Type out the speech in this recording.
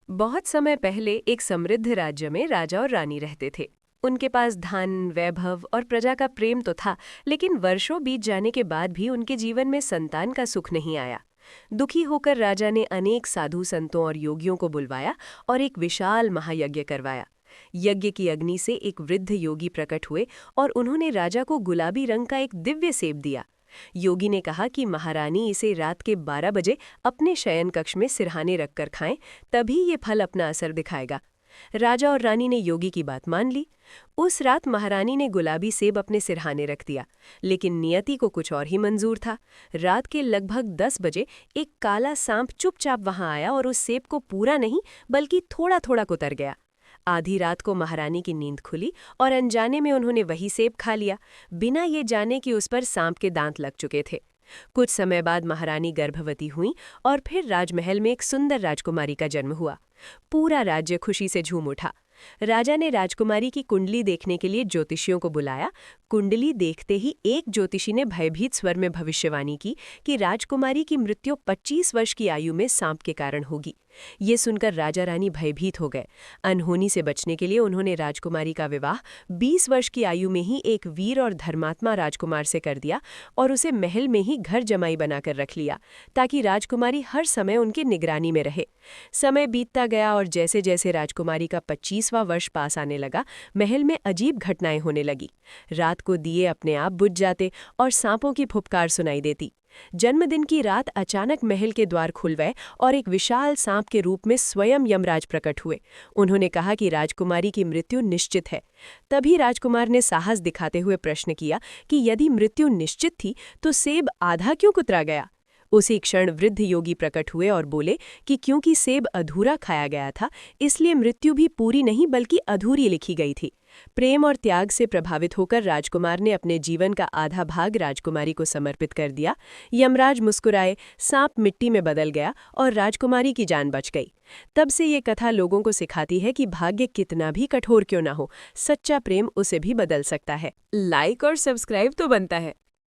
बहुत समय पहले एक समृद्ध राज्य में राजा और रानी रहते थे। उनके पास धन, वैभव और प्रजा का प्रेम तो था, लेकिन वर्षों बीत जाने के बाद भी उनके जीवन में संतान का सुख नहीं आया। दुखी होकर राजा ने अनेक साधु संतों और योगियों को बुलवाया और एक विशाल महायज्ञ करवाया। यज्ञ की अग्नि से एक वृद्ध योगी प्रकट हुए और उन्होंने राजा को गुलाबी रंग का एक दिव्य सेब दिया। योगी ने कहा कि महारानी इसे रात के 12 बजे अपने शयन कक्ष में सिरहाने रखकर खाएं, तभी ये फल अपना असर दिखाएगा। राजा और रानी ने योगी की बात मान ली। उस रात महारानी ने गुलाबी सेब अपने सिरहाने रख दिया, लेकिन नियति को कुछ और ही मंजूर था। रात के लगभग 10 बजे एक काला सांप चुपचाप वहां आया और उस सेब को पूरा नहीं बल्कि थोड़ा थोड़ा कुतर गया। आधी रात को महारानी की नींद खुली और अनजाने में उन्होंने वही सेब खा लिया, बिना ये जाने कि उस पर सांप के दांत लग चुके थे। कुछ समय बाद महारानी गर्भवती हुई और फिर राजमहल में एक सुंदर राजकुमारी का जन्म हुआ। पूरा राज्य खुशी से झूम उठा। राजा ने राजकुमारी की कुंडली देखने के लिए ज्योतिषियों को बुलाया। कुंडली देखते ही एक ज्योतिषी ने भयभीत स्वर में भविष्यवाणी की कि राजकुमारी की मृत्यु 25 वर्ष की आयु में सांप के कारण होगी। ये सुनकर राजा रानी भयभीत हो गए। अनहोनी से बचने के लिए उन्होंने राजकुमारी का विवाह 20 वर्ष की आयु में ही एक वीर और धर्मात्मा राजकुमार से कर दिया और उसे महल में ही घर जमाई बनाकर रख लिया, ताकि राजकुमारी हर समय उनकी निगरानी में रहे। समय बीतता गया और जैसे जैसे राजकुमारी का 25वां वर्ष पास आने लगा, महल में अजीब घटनाएं होने लगी। रात को दिए अपने आप बुझ जाते और सांपों की फुफकार सुनाई देती। जन्मदिन की रात अचानक महल के द्वार खुल गए और एक विशाल सांप के रूप में स्वयं यमराज प्रकट हुए। उन्होंने कहा कि राजकुमारी की मृत्यु निश्चित है। तभी राजकुमार ने साहस दिखाते हुए प्रश्न किया कि यदि मृत्यु निश्चित थी तो सेब आधा क्यों कुतरा गया। उसी क्षण वृद्ध योगी प्रकट हुए और बोले कि क्योंकि सेब अधूरा खाया गया था, इसलिए मृत्यु भी पूरी नहीं बल्कि अधूरी लिखी गई थी। प्रेम और त्याग से प्रभावित होकर राजकुमार ने अपने जीवन का आधा भाग राजकुमारी को समर्पित कर दिया। यमराज मुस्कुराए, सांप मिट्टी में बदल गया और राजकुमारी की जान बच गई। तब से ये कथा लोगों को सिखाती है कि भाग्य कितना भी कठोर क्यों ना हो, सच्चा प्रेम उसे भी बदल सकता है। लाइक और सब्सक्राइब तो बनता है।